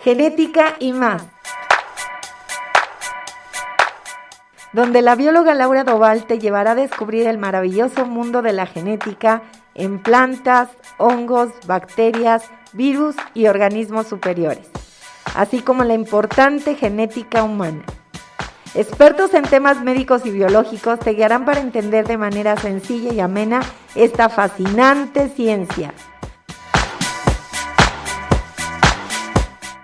Genética y más, donde la bióloga Laura Doval te llevará a descubrir el maravilloso mundo de la genética en plantas, hongos, bacterias, virus y organismos superiores, así como la importante genética humana. Expertos en temas médicos y biológicos te guiarán para entender de manera sencilla y amena esta fascinante ciencia.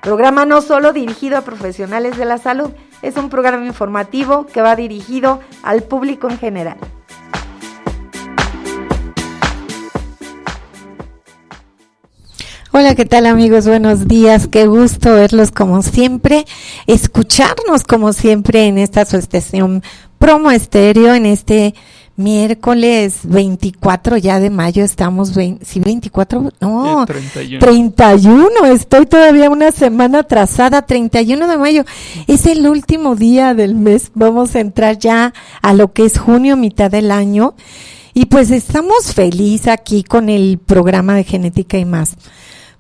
Programa no solo dirigido a profesionales de la salud, es un programa informativo que va dirigido al público en general. Hola, ¿qué tal amigos? Buenos días, qué gusto verlos como siempre, escucharnos como siempre en esta su estación Promo Estéreo en este miércoles 24 ya de mayo, estamos, 24, no, 31, estoy todavía una semana atrasada, 31 de mayo, es el último día del mes, vamos a entrar ya a lo que es junio, mitad del año, y pues estamos felices aquí con el programa de Genética y más,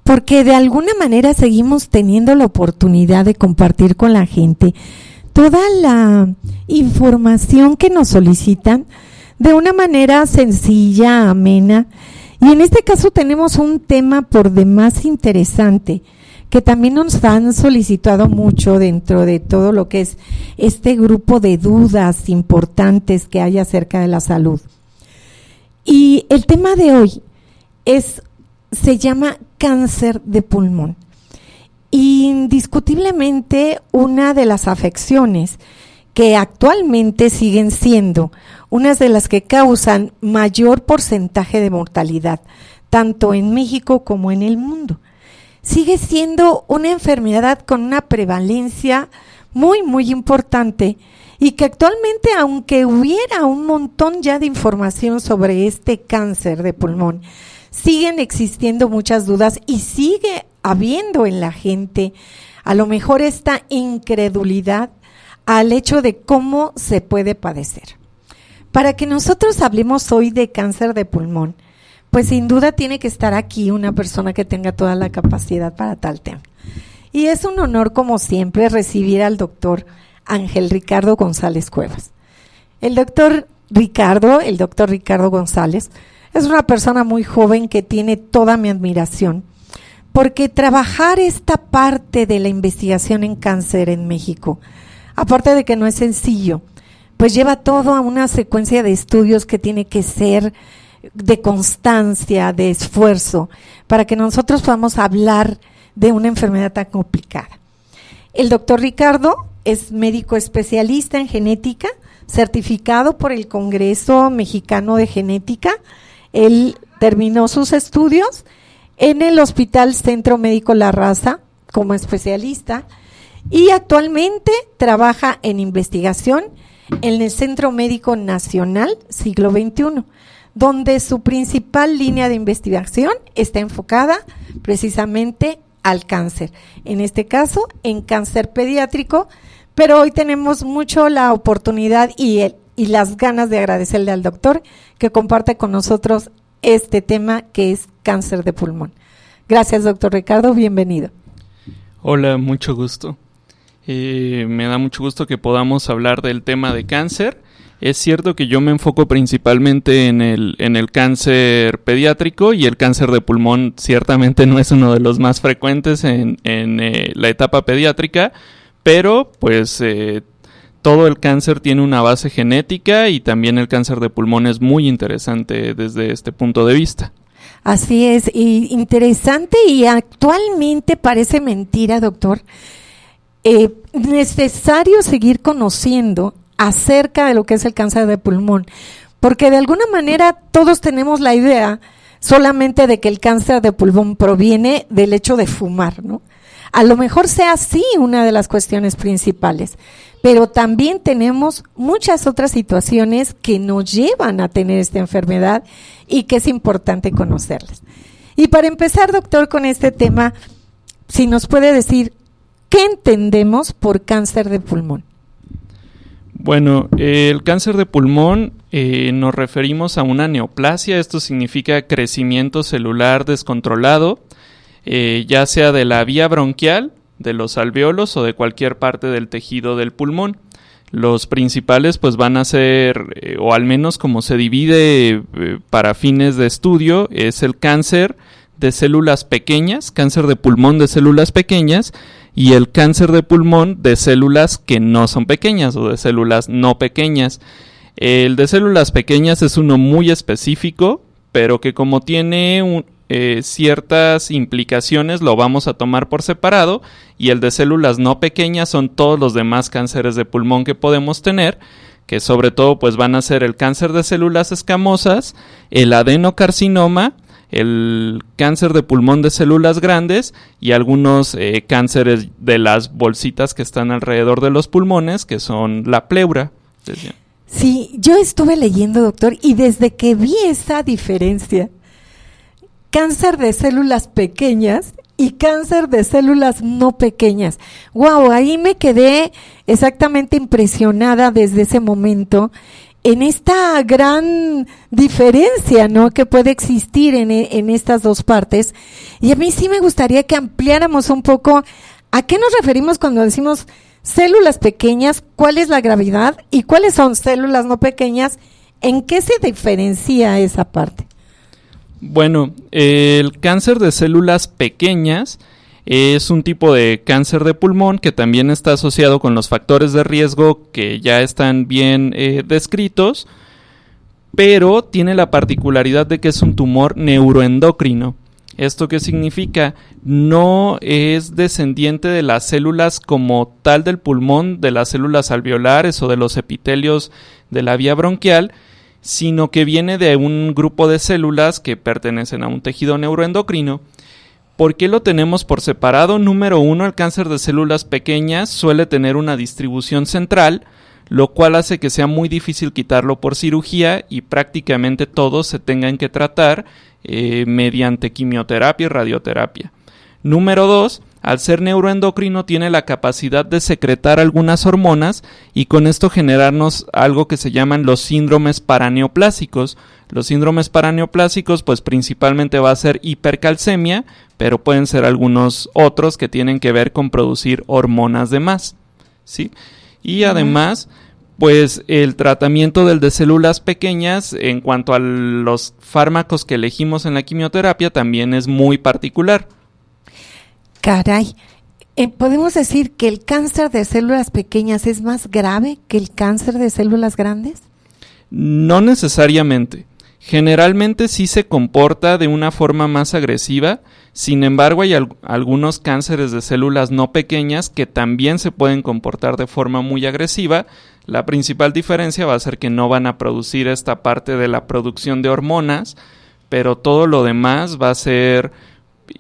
porque de alguna manera seguimos teniendo la oportunidad de compartir con la gente toda la información que nos solicitan de una manera sencilla, amena, y en este caso tenemos un tema por demás interesante que también nos han solicitado mucho dentro de todo lo que es este grupo de dudas importantes que hay acerca de la salud. Y el tema de hoy se llama cáncer de pulmón. Indiscutiblemente una de las afecciones que actualmente siguen siendo unas de las que causan mayor porcentaje de mortalidad, tanto en México como en el mundo. Sigue siendo una enfermedad con una prevalencia muy, muy importante y que actualmente, aunque hubiera un montón ya de información sobre este cáncer de pulmón, siguen existiendo muchas dudas y sigue habiendo en la gente a lo mejor esta incredulidad al hecho de cómo se puede padecer. Para que nosotros hablemos hoy de cáncer de pulmón, pues sin duda tiene que estar aquí una persona que tenga toda la capacidad para tal tema. Y es un honor, como siempre, recibir al doctor Ángel Ricardo González Cuevas. El doctor Ricardo González es una persona muy joven que tiene toda mi admiración, porque trabajar esta parte de la investigación en cáncer en México, aparte de que no es sencillo, pues lleva todo a una secuencia de estudios que tiene que ser de constancia, de esfuerzo, para que nosotros podamos hablar de una enfermedad tan complicada. El doctor Ricardo es médico especialista en genética, certificado por el Congreso Mexicano de Genética. Él terminó sus estudios en el Hospital Centro Médico La Raza como especialista y actualmente trabaja en investigación en el Centro Médico Nacional Siglo XXI, donde su principal línea de investigación está enfocada precisamente al cáncer, en este caso en cáncer pediátrico, pero hoy tenemos mucho la oportunidad y las ganas de agradecerle al doctor que comparte con nosotros este tema que es cáncer de pulmón. Gracias, doctor Ricardo, bienvenido. Hola, mucho gusto. Me da mucho gusto que podamos hablar del tema de cáncer. Es cierto que yo me enfoco principalmente en el cáncer pediátrico y el cáncer de pulmón ciertamente no es uno de los más frecuentes en la etapa pediátrica, pero pues todo el cáncer tiene una base genética y también el cáncer de pulmón es muy interesante desde este punto de vista. Así es, y interesante y actualmente parece mentira, doctor, necesario seguir conociendo acerca de lo que es el cáncer de pulmón, porque de alguna manera todos tenemos la idea solamente de que el cáncer de pulmón proviene del hecho de fumar, ¿no? A lo mejor sea así una de las cuestiones principales, pero también tenemos muchas otras situaciones que nos llevan a tener esta enfermedad y que es importante conocerlas. Y para empezar, doctor, con este tema, si nos puede decir, ¿qué entendemos por cáncer de pulmón? Bueno, el cáncer de pulmón nos referimos a una neoplasia, esto significa crecimiento celular descontrolado, ya sea de la vía bronquial, de los alvéolos o de cualquier parte del tejido del pulmón. Los principales pues van a ser, o al menos como se divide para fines de estudio, es el cáncer de células pequeñas, cáncer de pulmón de células pequeñas, y el cáncer de pulmón de células que no son pequeñas o de células no pequeñas. El de células pequeñas es uno muy específico, pero que como tiene ciertas implicaciones lo vamos a tomar por separado, y el de células no pequeñas son todos los demás cánceres de pulmón que podemos tener, que sobre todo pues van a ser el cáncer de células escamosas, el adenocarcinoma, el cáncer de pulmón de células grandes y algunos cánceres de las bolsitas que están alrededor de los pulmones, que son la pleura. Sí, yo estuve leyendo, doctor, y desde que vi esa diferencia, cáncer de células pequeñas y cáncer de células no pequeñas. Wow, ahí me quedé exactamente impresionada desde ese momento en esta gran diferencia, ¿no?, que puede existir en estas dos partes. Y a mí sí me gustaría que ampliáramos un poco a qué nos referimos cuando decimos células pequeñas, cuál es la gravedad y cuáles son células no pequeñas, en qué se diferencia esa parte. Bueno, el cáncer de células pequeñas es un tipo de cáncer de pulmón que también está asociado con los factores de riesgo que ya están bien descritos, pero tiene la particularidad de que es un tumor neuroendocrino. ¿Esto qué significa? No es descendiente de las células como tal del pulmón, de las células alveolares o de los epitelios de la vía bronquial, sino que viene de un grupo de células que pertenecen a un tejido neuroendocrino. ¿Por qué lo tenemos por separado? Número uno, el cáncer de células pequeñas suele tener una distribución central, lo cual hace que sea muy difícil quitarlo por cirugía y prácticamente todos se tengan que tratar mediante quimioterapia y radioterapia. Número dos, al ser neuroendocrino tiene la capacidad de secretar algunas hormonas y con esto generarnos algo que se llaman los síndromes paraneoplásicos. Los síndromes paraneoplásicos pues principalmente va a ser hipercalcemia, pero pueden ser algunos otros que tienen que ver con producir hormonas de más, ¿sí? Y además, pues el tratamiento del de células pequeñas en cuanto a los fármacos que elegimos en la quimioterapia también es muy particular. Caray, ¿podemos decir que el cáncer de células pequeñas es más grave que el cáncer de células grandes? No necesariamente. Generalmente sí se comporta de una forma más agresiva, sin embargo hay algunos cánceres de células no pequeñas que también se pueden comportar de forma muy agresiva. La principal diferencia va a ser que no van a producir esta parte de la producción de hormonas, pero todo lo demás va a ser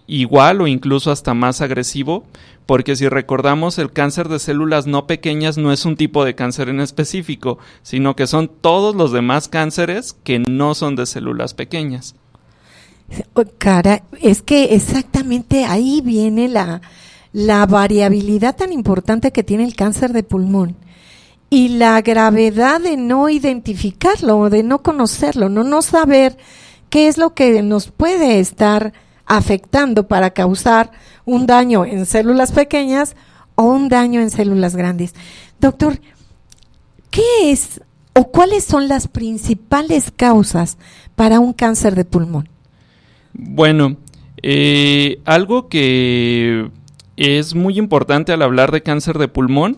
igual o incluso hasta más agresivo, porque si recordamos, el cáncer de células no pequeñas no es un tipo de cáncer en específico, sino que son todos los demás cánceres que no son de células pequeñas. Cara, es que exactamente ahí viene la variabilidad tan importante que tiene el cáncer de pulmón y la gravedad de no identificarlo, de no conocerlo, no saber qué es lo que nos puede estar afectando para causar un daño en células pequeñas o un daño en células grandes. Doctor, ¿qué es o cuáles son las principales causas para un cáncer de pulmón? Bueno, algo que es muy importante al hablar de cáncer de pulmón,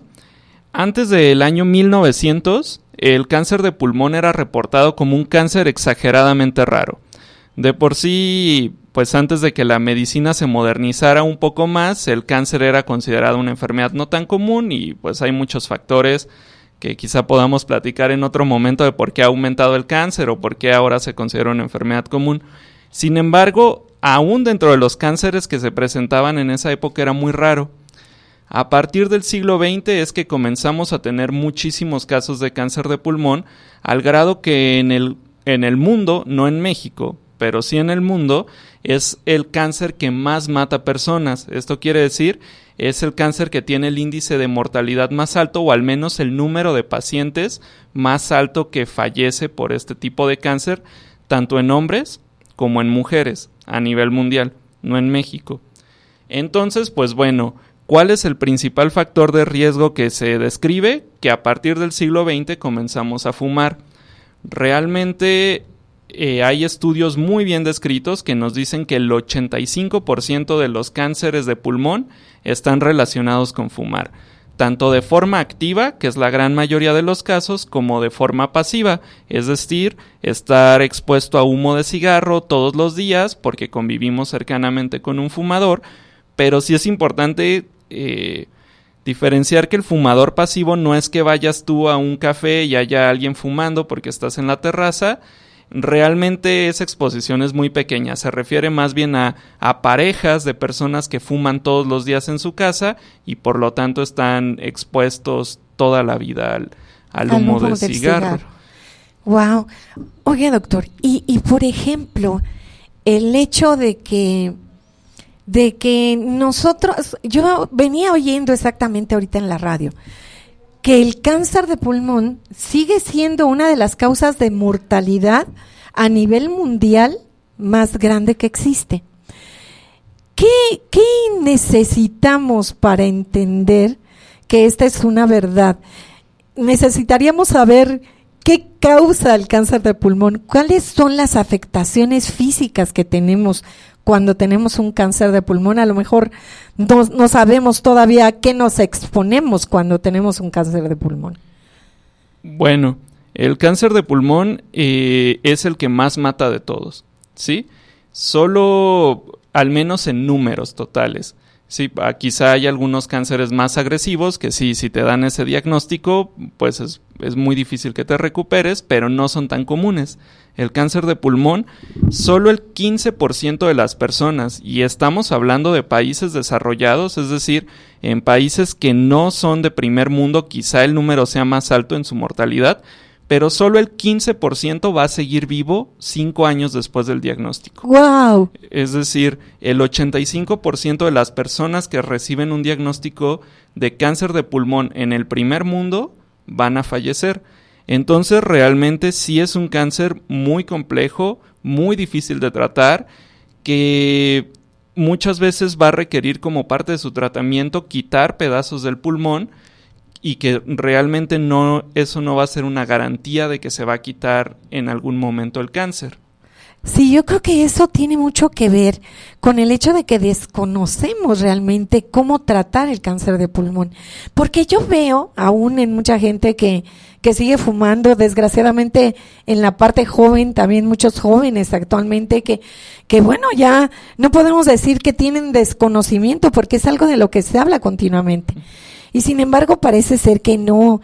antes del año 1900, el cáncer de pulmón era reportado como un cáncer exageradamente raro. De por sí, pues antes de que la medicina se modernizara un poco más, el cáncer era considerado una enfermedad no tan común y pues hay muchos factores que quizá podamos platicar en otro momento de por qué ha aumentado el cáncer o por qué ahora se considera una enfermedad común. Sin embargo, aún dentro de los cánceres que se presentaban en esa época era muy raro. A partir del siglo XX es que comenzamos a tener muchísimos casos de cáncer de pulmón, al grado que en el mundo, no en México, pero sí en el mundo, es el cáncer que más mata personas. Esto quiere decir, es el cáncer que tiene el índice de mortalidad más alto, o al menos el número de pacientes más alto que fallece por este tipo de cáncer, tanto en hombres como en mujeres, a nivel mundial, no en México. Entonces, pues bueno, ¿Cuál es el principal factor de riesgo que se describe? Que a partir del siglo XX comenzamos a fumar. Realmente hay estudios muy bien descritos que nos dicen que el 85% de los cánceres de pulmón están relacionados con fumar, tanto de forma activa, que es la gran mayoría de los casos, como de forma pasiva, es decir, estar expuesto a humo de cigarro todos los días porque convivimos cercanamente con un fumador, pero sí es importante diferenciar que el fumador pasivo no es que vayas tú a un café y haya alguien fumando porque estás en la terraza. Realmente esa exposición es muy pequeña, se refiere más bien a parejas de personas que fuman todos los días en su casa y por lo tanto están expuestos toda la vida al humo del cigarro. Wow. Oye, doctor, y por ejemplo, el hecho de que nosotros, yo venía oyendo exactamente ahorita en la radio, que el cáncer de pulmón sigue siendo una de las causas de mortalidad a nivel mundial más grande que existe. ¿Qué necesitamos para entender que esta es una verdad? Necesitaríamos saber qué causa el cáncer de pulmón, cuáles son las afectaciones físicas que tenemos cuando tenemos un cáncer de pulmón. A lo mejor no sabemos todavía a qué nos exponemos cuando tenemos un cáncer de pulmón. Bueno, el cáncer de pulmón es el que más mata de todos, ¿sí? Solo, al menos en números totales. Sí, quizá hay algunos cánceres más agresivos que sí, si te dan ese diagnóstico, pues es muy difícil que te recuperes, pero no son tan comunes. El cáncer de pulmón, solo el 15% de las personas, y estamos hablando de países desarrollados, es decir, en países que no son de primer mundo, quizá el número sea más alto en su mortalidad, pero solo el 15% va a seguir vivo 5 años después del diagnóstico. ¡Wow! Es decir, el 85% de las personas que reciben un diagnóstico de cáncer de pulmón en el primer mundo van a fallecer. Entonces, realmente sí es un cáncer muy complejo, muy difícil de tratar, que muchas veces va a requerir como parte de su tratamiento quitar pedazos del pulmón, y que realmente eso no va a ser una garantía de que se va a quitar en algún momento el cáncer. Sí, yo creo que eso tiene mucho que ver con el hecho de que desconocemos realmente cómo tratar el cáncer de pulmón. Porque yo veo aún en mucha gente que sigue fumando, desgraciadamente en la parte joven, también muchos jóvenes actualmente que bueno, ya no podemos decir que tienen desconocimiento porque es algo de lo que se habla continuamente. Y sin embargo parece ser que no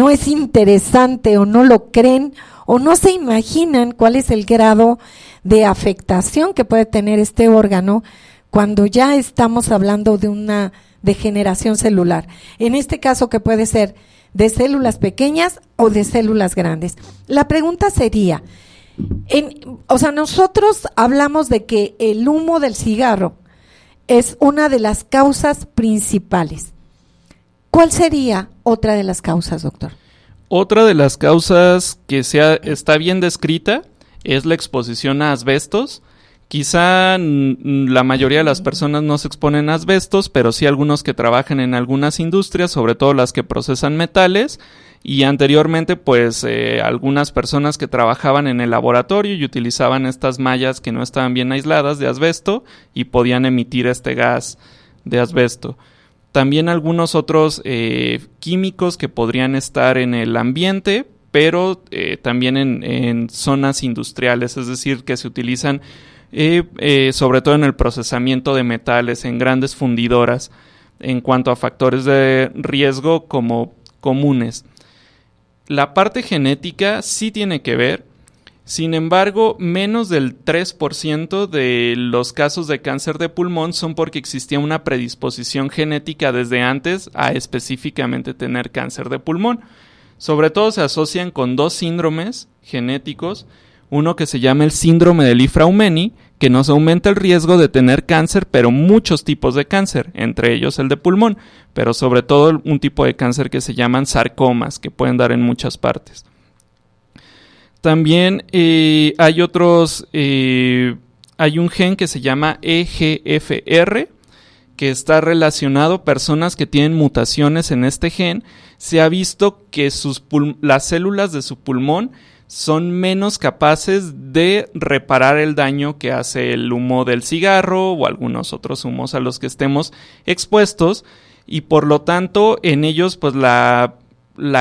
es interesante o no lo creen o no se imaginan cuál es el grado de afectación que puede tener este órgano cuando ya estamos hablando de una degeneración celular. En este caso que puede ser de células pequeñas o de células grandes. La pregunta sería, nosotros hablamos de que el humo del cigarro es una de las causas principales. ¿Cuál sería otra de las causas, doctor? Otra de las causas que está bien descrita es la exposición a asbestos. Quizá la mayoría de las personas no se exponen a asbestos, pero sí algunos que trabajan en algunas industrias, sobre todo las que procesan metales, y anteriormente pues algunas personas que trabajaban en el laboratorio y utilizaban estas mallas que no estaban bien aisladas de asbesto y podían emitir este gas de asbesto. También algunos otros químicos que podrían estar en el ambiente, pero también en zonas industriales, es decir, que se utilizan sobre todo en el procesamiento de metales, en grandes fundidoras, en cuanto a factores de riesgo como comunes. La parte genética sí tiene que ver. Sin embargo, menos del 3% de los casos de cáncer de pulmón son porque existía una predisposición genética desde antes a específicamente tener cáncer de pulmón. Sobre todo se asocian con 2 síndromes genéticos, uno que se llama el síndrome de Li-Fraumeni, que nos aumenta el riesgo de tener cáncer, pero muchos tipos de cáncer, entre ellos el de pulmón, pero sobre todo un tipo de cáncer que se llaman sarcomas, que pueden dar en muchas partes. También hay otros, hay un gen que se llama EGFR, que está relacionado, personas que tienen mutaciones en este gen, se ha visto que las células de su pulmón son menos capaces de reparar el daño que hace el humo del cigarro o algunos otros humos a los que estemos expuestos, y por lo tanto en ellos pues la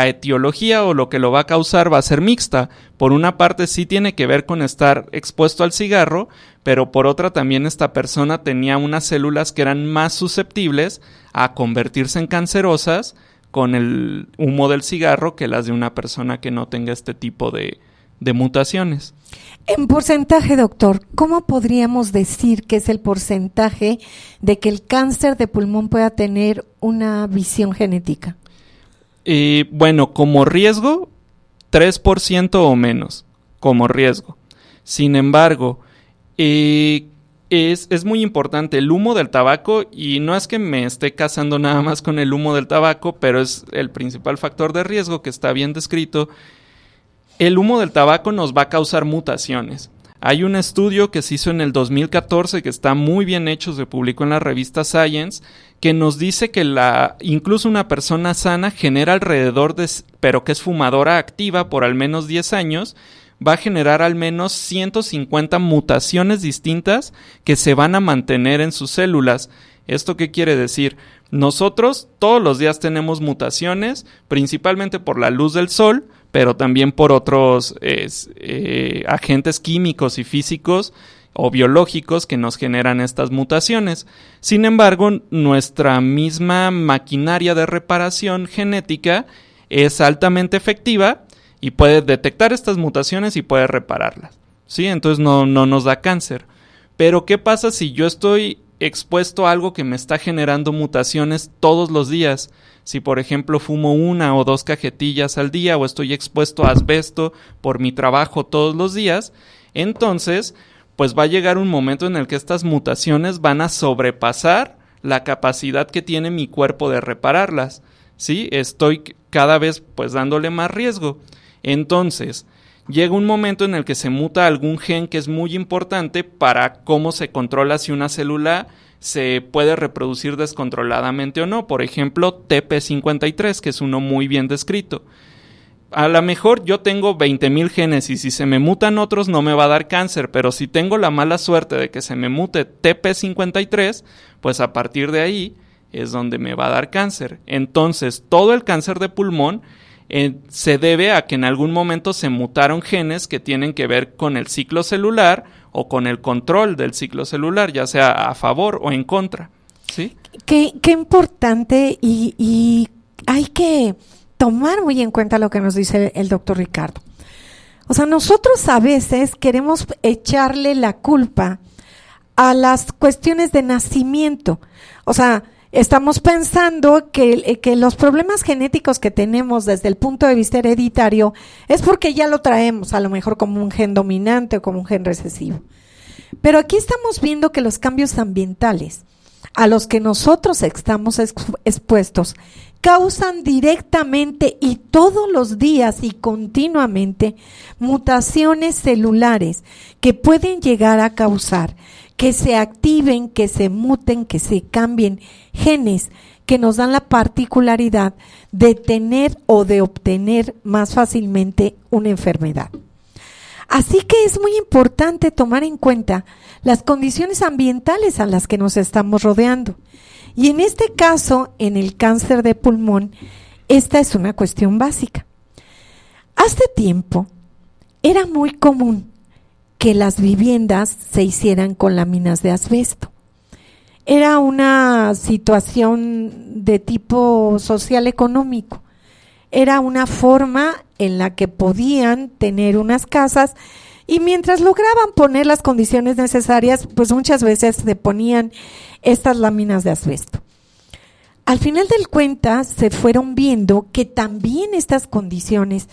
etiología o lo que lo va a causar va a ser mixta. Por una parte sí tiene que ver con estar expuesto al cigarro, pero por otra también esta persona tenía unas células que eran más susceptibles a convertirse en cancerosas con el humo del cigarro que las de una persona que no tenga este tipo de mutaciones. En porcentaje, doctor, ¿cómo podríamos decir que es el porcentaje de que el cáncer de pulmón pueda tener una visión genética? Bueno, como riesgo, 3% o menos, como riesgo. Sin embargo, es muy importante el humo del tabaco, y no es que me esté casando nada más con el humo del tabaco, pero es el principal factor de riesgo que está bien descrito. El humo del tabaco nos va a causar mutaciones. Hay un estudio que se hizo en el 2014 que está muy bien hecho, se publicó en la revista Science, que nos dice que incluso una persona sana genera alrededor pero que es fumadora activa por al menos 10 años, va a generar al menos 150 mutaciones distintas que se van a mantener en sus células. ¿Esto qué quiere decir? Nosotros todos los días tenemos mutaciones, principalmente por la luz del sol, pero también por otros agentes químicos y físicos o biológicos que nos generan estas mutaciones. Sin embargo, nuestra misma maquinaria de reparación genética es altamente efectiva y puede detectar estas mutaciones y puede repararlas, ¿sí? Entonces no nos da cáncer. Pero ¿qué pasa si yo estoy expuesto a algo que me está generando mutaciones todos los días? Si por ejemplo fumo 1 o 2 cajetillas al día, o estoy expuesto a asbesto por mi trabajo todos los días, entonces pues va a llegar un momento en el que estas mutaciones van a sobrepasar la capacidad que tiene mi cuerpo de repararlas, ¿sí? Estoy cada vez pues dándole más riesgo. Entonces llega un momento en el que se muta algún gen que es muy importante para cómo se controla si una célula se puede reproducir descontroladamente o no. Por ejemplo, TP53, que es uno muy bien descrito. A lo mejor yo tengo 20,000 genes y si se me mutan otros no me va a dar cáncer, pero si tengo la mala suerte de que se me mute TP53, pues a partir de ahí es donde me va a dar cáncer. Entonces, todo el cáncer de pulmón se debe a que en algún momento se mutaron genes que tienen que ver con el ciclo celular o con el control del ciclo celular, ya sea a favor o en contra, ¿sí? Qué importante, y hay que tomar muy en cuenta lo que nos dice el doctor Ricardo. O sea, nosotros a veces queremos echarle la culpa a las cuestiones de nacimiento. O sea, estamos pensando que los problemas genéticos que tenemos desde el punto de vista hereditario es porque ya lo traemos, a lo mejor como un gen dominante o como un gen recesivo. Pero aquí estamos viendo que los cambios ambientales a los que nosotros estamos expuestos causan directamente y todos los días y continuamente mutaciones celulares que pueden llegar a causar que se activen, que se muten, que se cambien genes que nos dan la particularidad de tener o de obtener más fácilmente una enfermedad. Así que es muy importante tomar en cuenta las condiciones ambientales a las que nos estamos rodeando. Y en este caso, en el cáncer de pulmón, esta es una cuestión básica. Hace tiempo era muy común que las viviendas se hicieran con láminas de asbesto. Era una situación de tipo social económico. Era una forma en la que podían tener unas casas y mientras lograban poner las condiciones necesarias, pues muchas veces se ponían estas láminas de asbesto. Al final del cuenta se fueron viendo que también estas condiciones,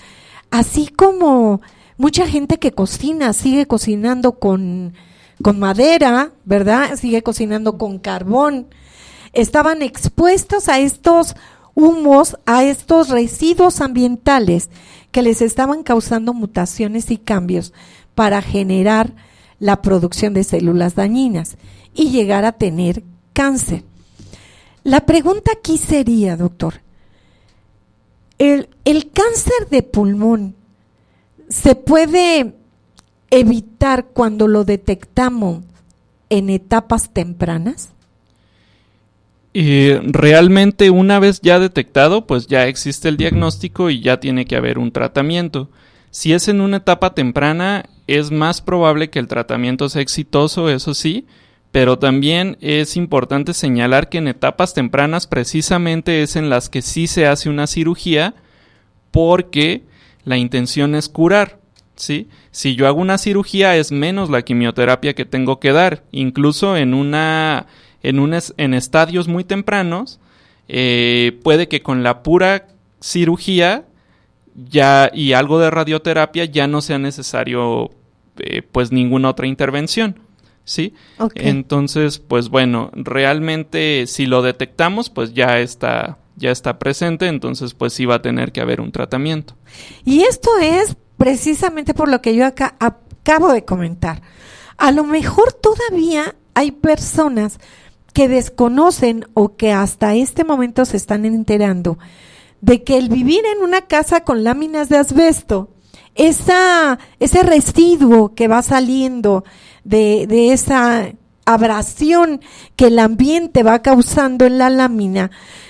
así como mucha gente que cocina, sigue cocinando con madera, ¿verdad? Sigue cocinando con carbón. Estaban expuestos a estos humos, a estos residuos ambientales que les estaban causando mutaciones y cambios para generar la producción de células dañinas y llegar a tener cáncer. La pregunta aquí sería, doctor, ¿el cáncer de pulmón se puede evitar cuando lo detectamos en etapas tempranas? Realmente una vez ya detectado, pues ya existe el diagnóstico y ya tiene que haber un tratamiento. Si es en una etapa temprana, es más probable que el tratamiento sea exitoso, eso sí, pero también es importante señalar que en etapas tempranas precisamente es en las que sí se hace una cirugía porque la intención es curar, ¿sí? Si yo hago una cirugía es menos la quimioterapia que tengo que dar, incluso en estadios muy tempranos, puede que con la pura cirugía ya y algo de radioterapia ya no sea necesario pues ninguna otra intervención, ¿sí? Okay. Entonces, pues bueno, realmente si lo detectamos, pues ya está presente, entonces pues sí va a tener que haber un tratamiento. Y esto es precisamente por lo que yo acabo de comentar. A lo mejor todavía hay personas que desconocen o que hasta este momento se están enterando de que el vivir en una casa con láminas de asbesto, ese residuo que va saliendo de esa abrasión que el ambiente va causando en la lámina,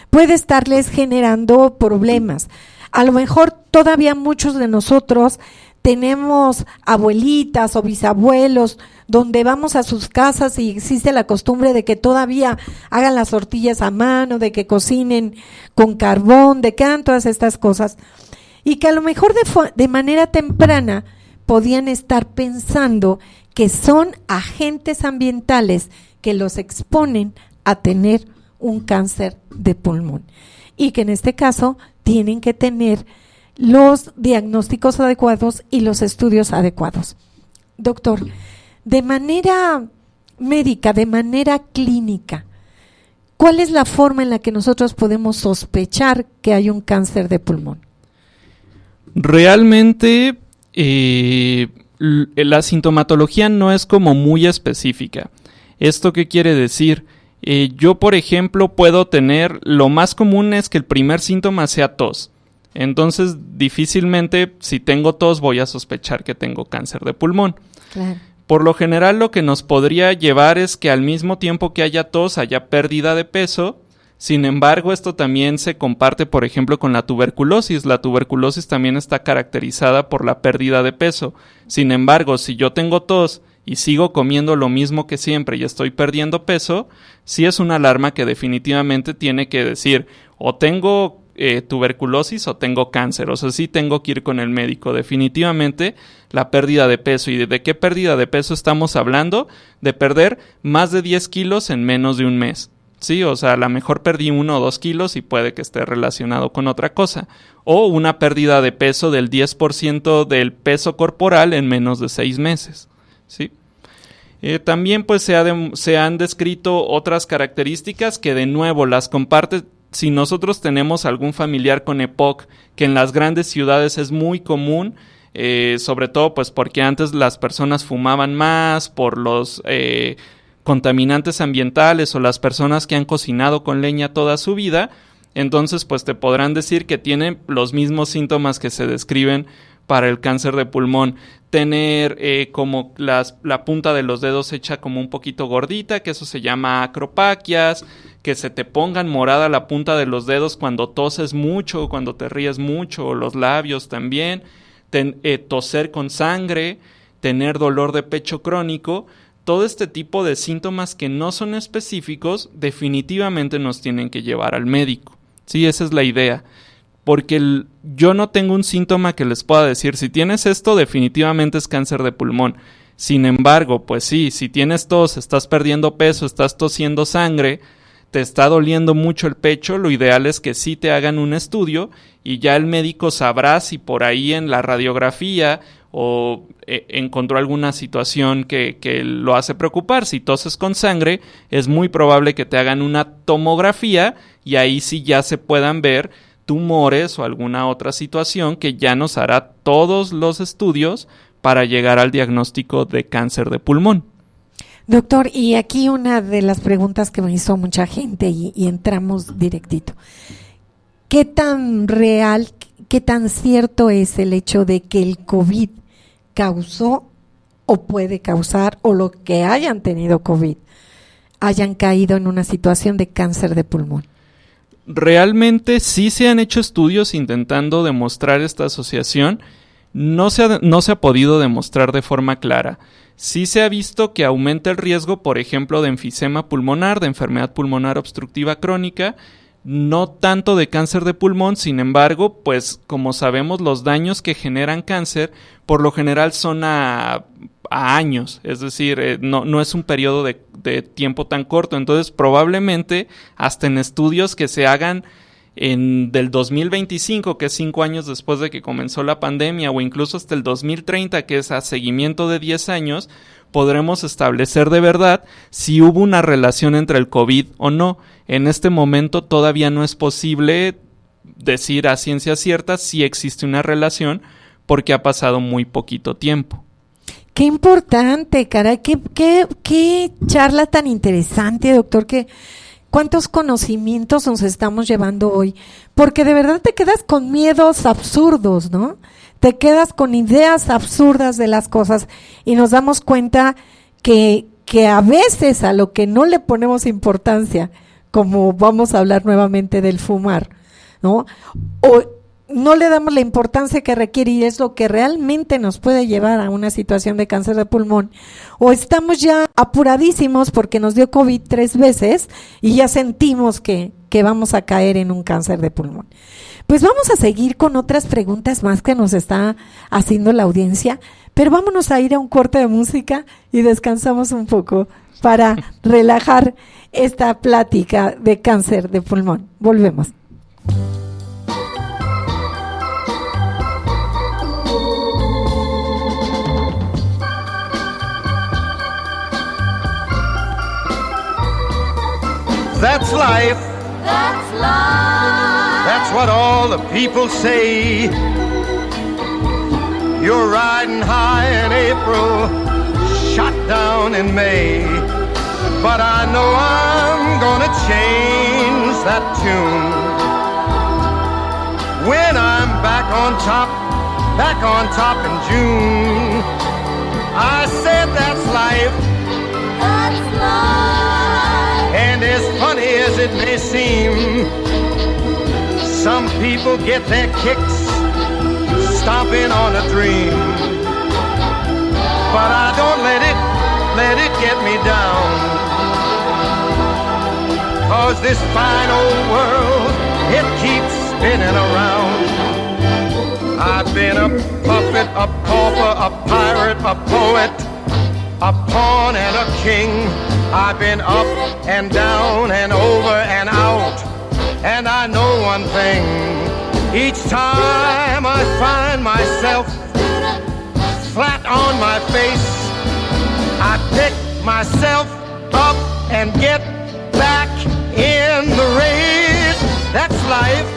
puede estarles generando problemas. A lo mejor todavía muchos de nosotros tenemos abuelitas o bisabuelos donde vamos a sus casas y existe la costumbre de que todavía hagan las tortillas a mano, de que cocinen con carbón, de que hagan todas estas cosas. Y que a lo mejor de manera temprana podían estar pensando que son agentes ambientales que los exponen a tener un cáncer de pulmón. Y que en este caso tienen que tener los diagnósticos adecuados y los estudios adecuados. Doctor, de manera médica, de manera clínica, ¿cuál es la forma en la que nosotros podemos sospechar que hay un cáncer de pulmón? Realmente la sintomatología no es como muy específica. ¿Esto qué quiere decir? Yo, por ejemplo, puedo tener, lo más común es que el primer síntoma sea tos. Entonces, difícilmente, si tengo tos, voy a sospechar que tengo cáncer de pulmón. Claro. Por lo general, lo que nos podría llevar es que al mismo tiempo que haya tos, haya pérdida de peso. Sin embargo, esto también se comparte, por ejemplo, con la tuberculosis. La tuberculosis también está caracterizada por la pérdida de peso. Sin embargo, si yo tengo tos y sigo comiendo lo mismo que siempre y estoy perdiendo peso, sí es una alarma que definitivamente tiene que decir o tengo tuberculosis o tengo cáncer, o sea, sí tengo que ir con el médico. Definitivamente la pérdida de peso. ¿Y de qué pérdida de peso estamos hablando? De perder más de 10 kilos en menos de un mes. Sí, o sea, a lo mejor perdí 1 o 2 kilos y puede que esté relacionado con otra cosa. O una pérdida de peso del 10% del peso corporal en menos de 6 meses. ¿Sí? También pues se han descrito otras características que de nuevo las comparte. Si nosotros tenemos algún familiar con EPOC, que en las grandes ciudades es muy común, sobre todo pues porque antes las personas fumaban más por los contaminantes ambientales o las personas que han cocinado con leña toda su vida, entonces pues te podrán decir que tienen los mismos síntomas que se describen para el cáncer de pulmón. Tener como la punta de los dedos hecha como un poquito gordita, que eso se llama acropaquias, que se te pongan morada la punta de los dedos cuando toses mucho, cuando te ríes mucho, o los labios también, toser con sangre, tener dolor de pecho crónico. Todo este tipo de síntomas que no son específicos definitivamente nos tienen que llevar al médico. Sí, esa es la idea. Porque yo no tengo un síntoma que les pueda decir, si tienes esto definitivamente es cáncer de pulmón. Sin embargo, pues sí, si tienes tos, estás perdiendo peso, estás tosiendo sangre, te está doliendo mucho el pecho, lo ideal es que sí te hagan un estudio y ya el médico sabrá si por ahí en la radiografía o encontró alguna situación que lo hace preocupar. Si toses con sangre, es muy probable que te hagan una tomografía y ahí sí ya se puedan ver tumores o alguna otra situación que ya nos hará todos los estudios para llegar al diagnóstico de cáncer de pulmón. Doctor, y aquí una de las preguntas que me hizo mucha gente y entramos directito. ¿Qué tan real, qué tan cierto es el hecho de que el COVID causó o puede causar, o lo que hayan tenido COVID, hayan caído en una situación de cáncer de pulmón? Realmente sí se han hecho estudios intentando demostrar esta asociación. No se ha podido demostrar de forma clara. Sí se ha visto que aumenta el riesgo, por ejemplo, de enfisema pulmonar, de enfermedad pulmonar obstructiva crónica, no tanto de cáncer de pulmón. Sin embargo, pues como sabemos, los daños que generan cáncer por lo general son a años, es decir, no es un periodo de tiempo tan corto. Entonces probablemente hasta en estudios que se hagan del 2025, que es 5 años después de que comenzó la pandemia, o incluso hasta el 2030, que es a seguimiento de 10 años, podremos establecer de verdad si hubo una relación entre el COVID o no. En este momento todavía no es posible decir a ciencia cierta si existe una relación, porque ha pasado muy poquito tiempo. Qué importante, caray, qué charla tan interesante, doctor, cuántos conocimientos nos estamos llevando hoy, porque de verdad te quedas con miedos absurdos, ¿no? Te quedas con ideas absurdas de las cosas y nos damos cuenta que a veces a lo que no le ponemos importancia, como vamos a hablar nuevamente del fumar, ¿no? O no le damos la importancia que requiere y es lo que realmente nos puede llevar a una situación de cáncer de pulmón, o estamos ya apuradísimos porque nos dio COVID 3 veces y ya sentimos que vamos a caer en un cáncer de pulmón. Pues vamos a seguir con otras preguntas más que nos está haciendo la audiencia, pero vámonos a ir a un corte de música y descansamos un poco para relajar esta plática de cáncer de pulmón. Volvemos. That's life. That's life. That's what all the people say. You're riding high in April, shot down in May. But I know I'm gonna change that tune. When I'm back on top in June. I said that's life. That's life. And as funny as it may seem, some people get their kicks stomping on a dream. But I don't let it get me down. 'Cause this fine old world, it keeps spinning around. I've been a puppet, a pauper, a pirate, a poet, a pawn and a king. I've been up and down and over and out. And I know one thing, each time I find myself flat on my face, I pick myself up and get back in the race. That's life.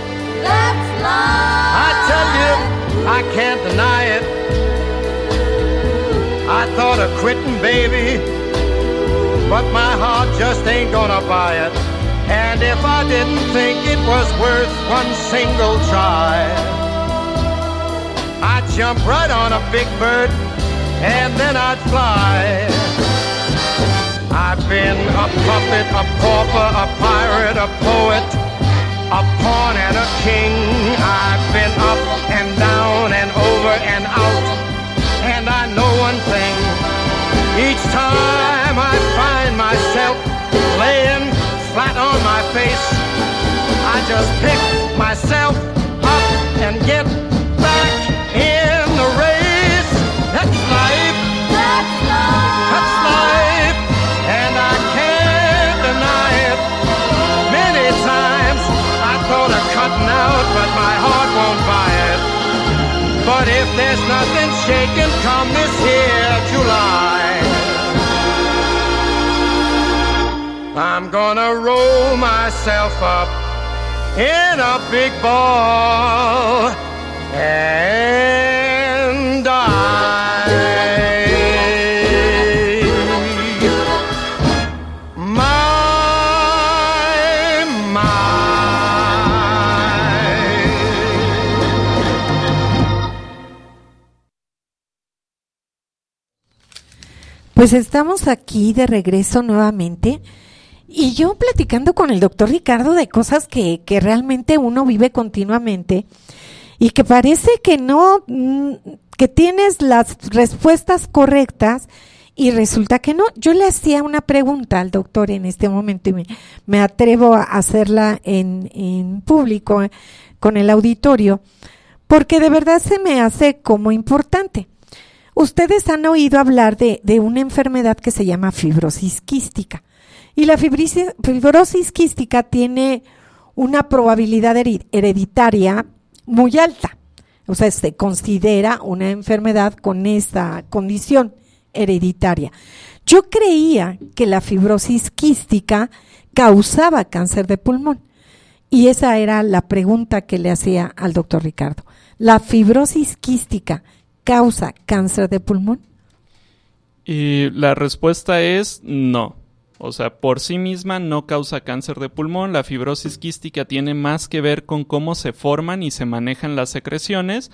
That's life. I tell you, I can't deny it. I thought of quitting, baby, but my heart just ain't gonna buy it. And if I didn't think it was worth one single try, I'd jump right on a big bird and then I'd fly. I've been a puppet, a pauper, a pirate, a poet, a pawn and a king. I've been up and down and over and out. And I know one thing, each time I find myself laying flat on my face, I just pick myself up and get back in the race. That's life. That's life. That's life. And I can't deny it. Many times I thought of cutting out, but my heart won't buy it. But if there's nothing shaking come this here July, I'm gonna roll myself up in a big ball and die. Pues estamos aquí de regreso nuevamente y yo platicando con el doctor Ricardo de cosas que realmente uno vive continuamente y que parece que no, que tienes las respuestas correctas y resulta que no. Yo le hacía una pregunta al doctor en este momento y me atrevo a hacerla en público, con el auditorio, porque de verdad se me hace como importante. Ustedes han oído hablar de una enfermedad que se llama fibrosis quística. Y la fibrosis quística tiene una probabilidad hereditaria muy alta. O sea, se considera una enfermedad con esta condición hereditaria. Yo creía que la fibrosis quística causaba cáncer de pulmón. Y esa era la pregunta que le hacía al doctor Ricardo. ¿La fibrosis quística causa cáncer de pulmón? Y la respuesta es no. O sea, por sí misma no causa cáncer de pulmón. La fibrosis quística tiene más que ver con cómo se forman y se manejan las secreciones,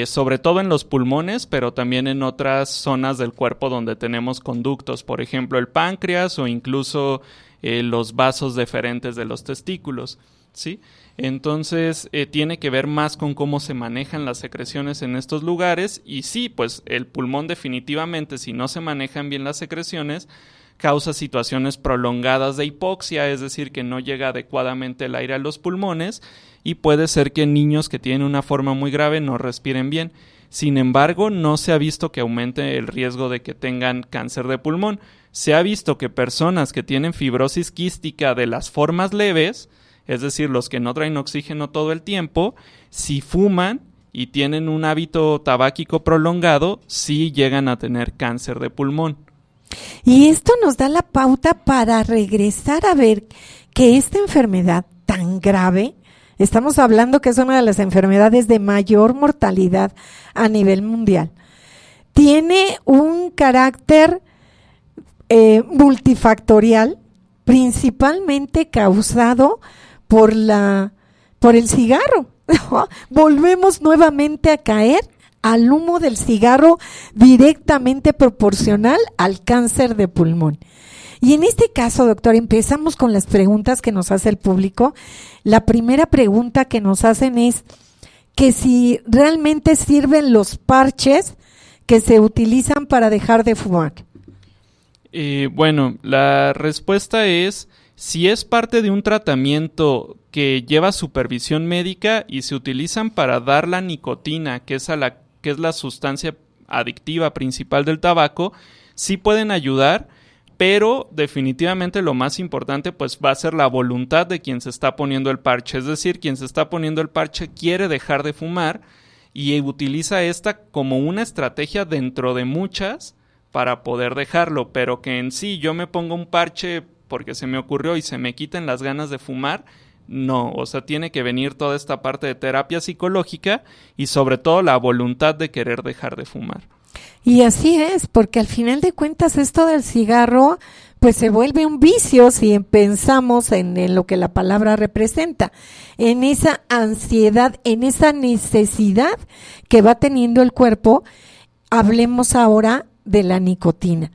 sobre todo en los pulmones, pero también en otras zonas del cuerpo donde tenemos conductos, por ejemplo el páncreas o incluso los vasos deferentes de los testículos, ¿sí? Entonces tiene que ver más con cómo se manejan las secreciones en estos lugares y sí, pues el pulmón definitivamente, si no se manejan bien las secreciones, causa situaciones prolongadas de hipoxia, es decir, que no llega adecuadamente el aire a los pulmones y puede ser que niños que tienen una forma muy grave no respiren bien. Sin embargo, no se ha visto que aumente el riesgo de que tengan cáncer de pulmón. Se ha visto que personas que tienen fibrosis quística de las formas leves, es decir, los que no traen oxígeno todo el tiempo, si fuman y tienen un hábito tabáquico prolongado, sí llegan a tener cáncer de pulmón. Y esto nos da la pauta para regresar a ver que esta enfermedad tan grave, estamos hablando que es una de las enfermedades de mayor mortalidad a nivel mundial, tiene un carácter multifactorial, principalmente causado por el cigarro. Volvemos nuevamente a caer al humo del cigarro, directamente proporcional al cáncer de pulmón. Y en este caso, doctor, empezamos con las preguntas que nos hace el público. La primera pregunta que nos hacen es que si realmente sirven los parches que se utilizan para dejar de fumar. Bueno, la respuesta es si es parte de un tratamiento que lleva supervisión médica y se utilizan para dar la nicotina, que es la sustancia adictiva principal del tabaco, sí pueden ayudar, pero definitivamente lo más importante pues va a ser la voluntad de quien se está poniendo el parche, es decir, quien se está poniendo el parche quiere dejar de fumar y utiliza esta como una estrategia dentro de muchas para poder dejarlo, pero que en sí yo me pongo un parche porque se me ocurrió y se me quiten las ganas de fumar, no, o sea, tiene que venir toda esta parte de terapia psicológica y sobre todo la voluntad de querer dejar de fumar. Y así es, porque al final de cuentas esto del cigarro pues se vuelve un vicio si pensamos en lo que la palabra representa, en esa ansiedad, en esa necesidad que va teniendo el cuerpo. Hablemos ahora de la nicotina.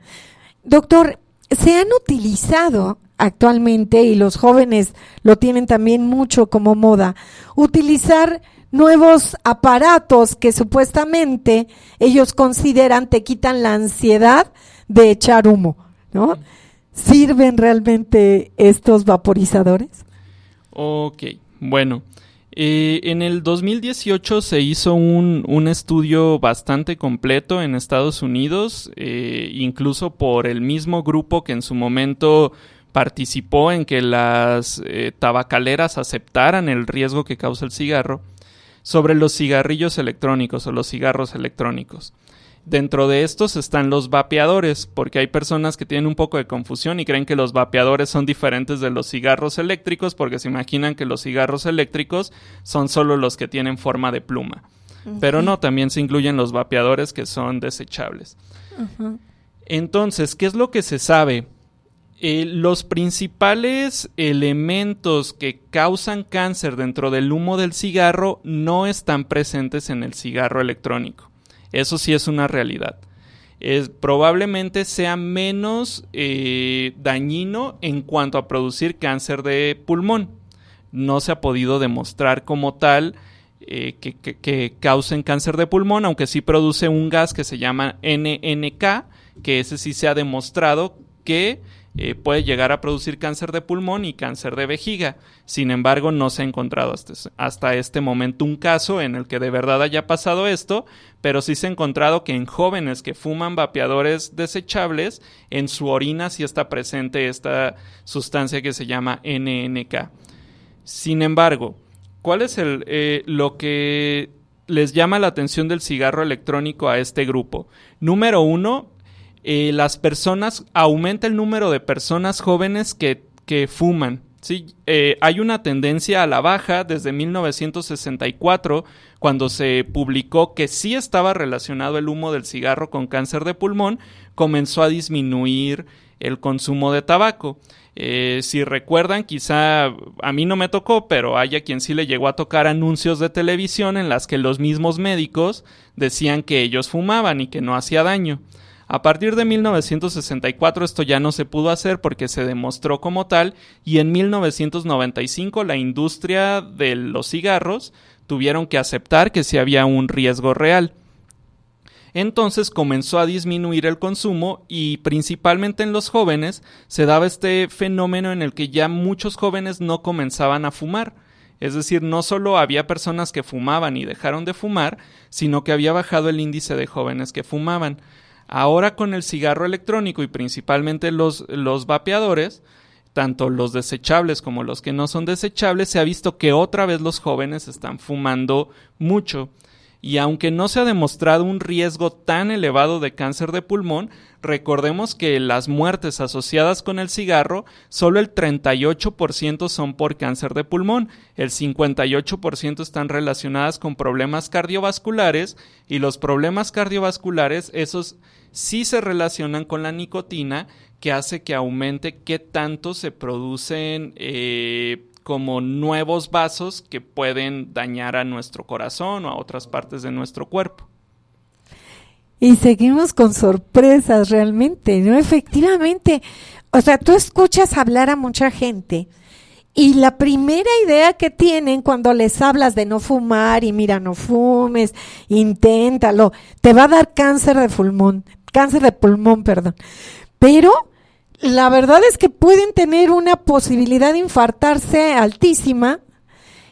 Doctor, se han utilizado actualmente, y los jóvenes lo tienen también mucho como moda, utilizar nuevos aparatos que supuestamente ellos consideran te quitan la ansiedad de echar humo, ¿no? ¿Sirven realmente estos vaporizadores? Ok, bueno, en el 2018 se hizo un estudio bastante completo en Estados Unidos, incluso por el mismo grupo que en su momento participó en que las tabacaleras aceptaran el riesgo que causa el cigarro, sobre los cigarrillos electrónicos o los cigarros electrónicos. Dentro de estos están los vapeadores, porque hay personas que tienen un poco de confusión y creen que los vapeadores son diferentes de los cigarros eléctricos, porque se imaginan que los cigarros eléctricos son solo los que tienen forma de pluma. Uh-huh. Pero no, también se incluyen los vapeadores que son desechables. Uh-huh. Entonces, ¿qué es lo que se sabe? Los principales elementos que causan cáncer dentro del humo del cigarro no están presentes en el cigarro electrónico. Eso sí es una realidad. probablemente sea menos dañino en cuanto a producir cáncer de pulmón. No se ha podido demostrar como tal que causen cáncer de pulmón, aunque sí produce un gas que se llama NNK, que ese sí se ha demostrado que puede llegar a producir cáncer de pulmón y cáncer de vejiga. Sin embargo, no se ha encontrado hasta este momento un caso en el que de verdad haya pasado esto, pero sí se ha encontrado que en jóvenes que fuman vapeadores desechables, en su orina sí está presente esta sustancia que se llama NNK. Sin embargo, ¿cuál es lo que les llama la atención del cigarro electrónico a este grupo? Número 1, aumenta el número de personas jóvenes que fuman. ¿Sí? Hay una tendencia a la baja desde 1964, cuando se publicó que sí estaba relacionado el humo del cigarro con cáncer de pulmón, comenzó a disminuir el consumo de tabaco. Si recuerdan, quizá a mí no me tocó, pero hay a quien sí le llegó a tocar anuncios de televisión en las que los mismos médicos decían que ellos fumaban y que no hacía daño. A partir de 1964 esto ya no se pudo hacer porque se demostró como tal, y en 1995 la industria de los cigarros tuvieron que aceptar que sí había un riesgo real. Entonces comenzó a disminuir el consumo, y principalmente en los jóvenes se daba este fenómeno en el que ya muchos jóvenes no comenzaban a fumar. Es decir, no solo había personas que fumaban y dejaron de fumar, sino que había bajado el índice de jóvenes que fumaban. Ahora con el cigarro electrónico y principalmente los vapeadores, tanto los desechables como los que no son desechables, se ha visto que otra vez los jóvenes están fumando mucho. Y aunque no se ha demostrado un riesgo tan elevado de cáncer de pulmón, recordemos que las muertes asociadas con el cigarro, solo el 38% son por cáncer de pulmón, el 58% están relacionadas con problemas cardiovasculares, y los problemas cardiovasculares, esos sí se relacionan con la nicotina, que hace que aumente qué tanto se producen como nuevos vasos que pueden dañar a nuestro corazón o a otras partes de nuestro cuerpo. Y seguimos con sorpresas realmente, ¿no? Efectivamente, o sea, tú escuchas hablar a mucha gente y la primera idea que tienen cuando les hablas de no fumar y mira, no fumes, inténtalo, te va a dar cáncer de pulmón, pero la verdad es que pueden tener una posibilidad de infartarse altísima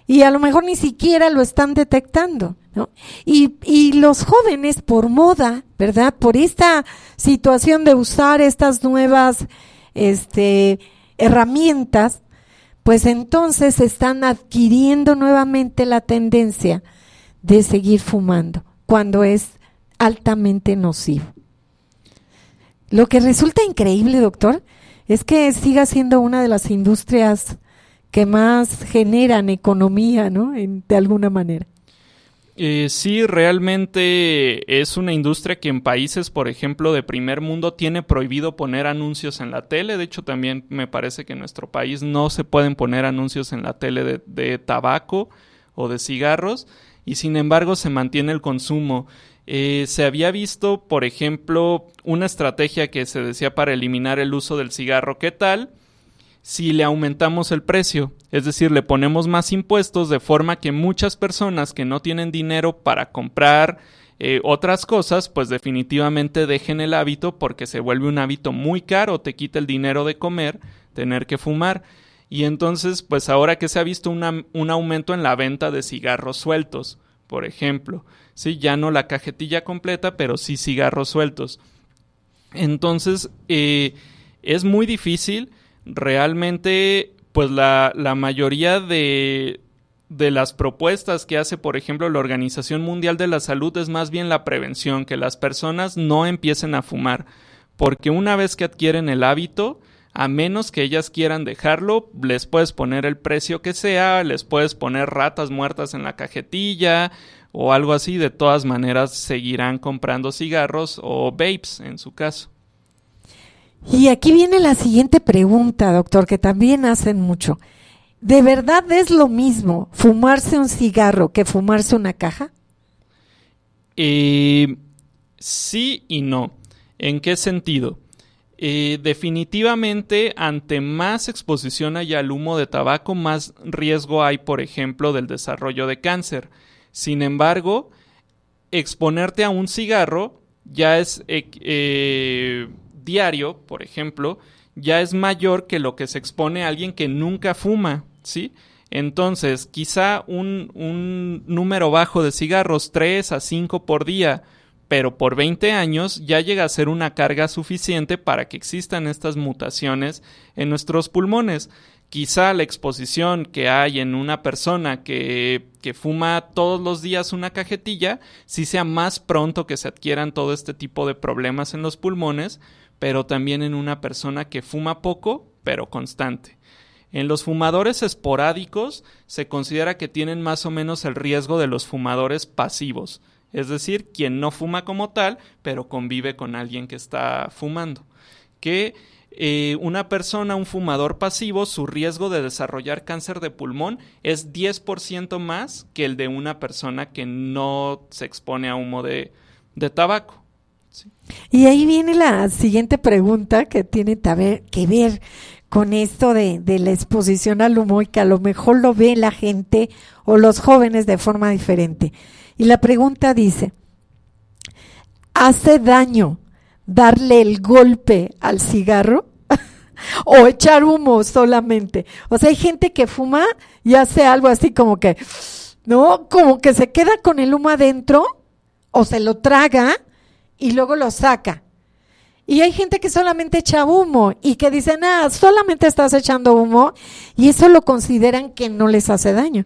y a lo mejor ni siquiera lo están detectando, ¿no? Y los jóvenes, por moda, ¿verdad? Por esta situación de usar estas nuevas herramientas, pues entonces están adquiriendo nuevamente la tendencia de seguir fumando cuando es altamente nocivo. Lo que resulta increíble, doctor, es que siga siendo una de las industrias que más generan economía, ¿no? De alguna manera. Sí, realmente es una industria que en países, por ejemplo, de primer mundo tiene prohibido poner anuncios en la tele. De hecho, también me parece que en nuestro país no se pueden poner anuncios en la tele de tabaco o de cigarros, y sin embargo se mantiene el consumo. Se había visto, por ejemplo, una estrategia que se decía para eliminar el uso del cigarro. ¿Qué tal si le aumentamos el precio? Es decir, le ponemos más impuestos de forma que muchas personas que no tienen dinero para comprar otras cosas, pues definitivamente dejen el hábito, porque se vuelve un hábito muy caro, te quita el dinero de comer, tener que fumar. Y entonces, pues ahora que se ha visto un aumento en la venta de cigarros sueltos, por ejemplo, sí, ya no la cajetilla completa, pero sí cigarros sueltos. Entonces, es muy difícil. Realmente, pues la mayoría de las propuestas que hace, por ejemplo, la Organización Mundial de la Salud es más bien la prevención, que las personas no empiecen a fumar, porque una vez que adquieren el hábito, a menos que ellas quieran dejarlo, les puedes poner el precio que sea, les puedes poner ratas muertas en la cajetilla o algo así, de todas maneras seguirán comprando cigarros o vapes en su caso. Y aquí viene la siguiente pregunta, doctor, que también hacen mucho. ¿De verdad es lo mismo fumarse un cigarro que fumarse una caja? Sí y no. ¿En qué sentido? Definitivamente, ante más exposición haya al humo de tabaco, más riesgo hay, por ejemplo, del desarrollo de cáncer. Sin embargo, exponerte a un cigarro ya es diario, por ejemplo, ya es mayor que lo que se expone a alguien que nunca fuma, ¿sí? Entonces, quizá un número bajo de cigarros, 3 a 5 por día, pero por 20 años ya llega a ser una carga suficiente para que existan estas mutaciones en nuestros pulmones. Quizá la exposición que hay en una persona que fuma todos los días una cajetilla, sí sea más pronto que se adquieran todo este tipo de problemas en los pulmones, pero también en una persona que fuma poco, pero constante. En los fumadores esporádicos se considera que tienen más o menos el riesgo de los fumadores pasivos, es decir, quien no fuma como tal, pero convive con alguien que está fumando. Que una persona, un fumador pasivo, su riesgo de desarrollar cáncer de pulmón es 10% más que el de una persona que no se expone a humo de tabaco. ¿Sí? Y ahí viene la siguiente pregunta que tiene que ver con esto de la exposición al humo y que a lo mejor lo ve la gente o los jóvenes de forma diferente. Y la pregunta dice, ¿hace daño darle el golpe al cigarro o echar humo solamente? O sea, hay gente que fuma y hace algo así como que, ¿no? Como que se queda con el humo adentro o se lo traga y luego lo saca. Y hay gente que solamente echa humo y que dicen, solamente estás echando humo, y eso lo consideran que no les hace daño.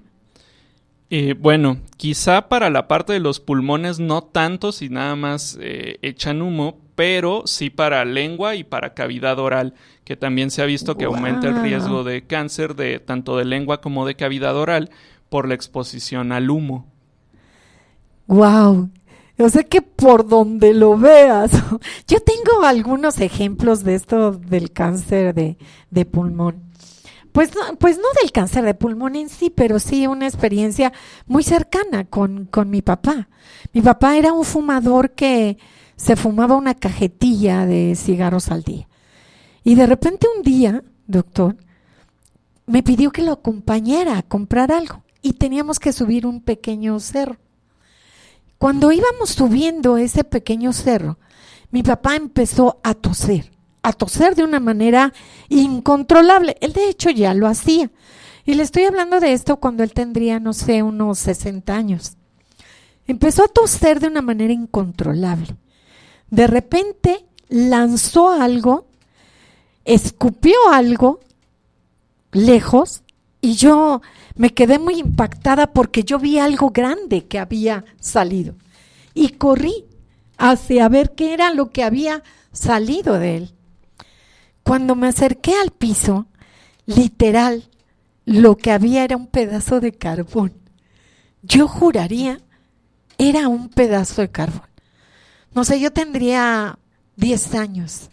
Bueno, quizá para la parte de los pulmones no tanto si nada más echan humo, pero sí para lengua y para cavidad oral, que también se ha visto que aumenta el riesgo de cáncer de tanto de lengua como de cavidad oral por la exposición al humo. ¡Wow! O sea que por donde lo veas. Yo tengo algunos ejemplos de esto del cáncer de pulmón. Pues no del cáncer de pulmón en sí, pero sí una experiencia muy cercana con mi papá. Mi papá era un fumador que se fumaba una cajetilla de cigarros al día. Y de repente un día, doctor, me pidió que lo acompañara a comprar algo. Y teníamos que subir un pequeño cerro. Cuando íbamos subiendo ese pequeño cerro, mi papá empezó a toser de una manera incontrolable. Él de hecho ya lo hacía. Y le estoy hablando de esto cuando él tendría, no sé, unos 60 años. Empezó a toser de una manera incontrolable. De repente lanzó algo, escupió algo lejos y yo me quedé muy impactada porque yo vi algo grande que había salido y corrí hacia ver qué era lo que había salido de él. Cuando me acerqué al piso, literal, lo que había era un pedazo de carbón. Yo juraría, era un pedazo de carbón. No sé, yo tendría 10 años,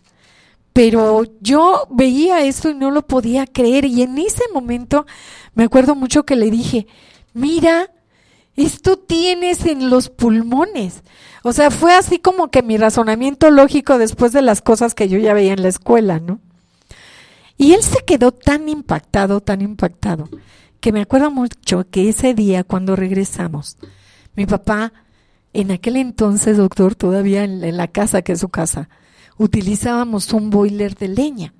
pero yo veía esto y no lo podía creer. Y en ese momento me acuerdo mucho que le dije, mira, esto tienes en los pulmones. O sea, fue así como que mi razonamiento lógico después de las cosas que yo ya veía en la escuela, ¿no? Y él se quedó tan impactado, que me acuerdo mucho que ese día cuando regresamos, mi papá, en aquel entonces, doctor, todavía en la casa, que es su casa, utilizábamos un boiler de leña.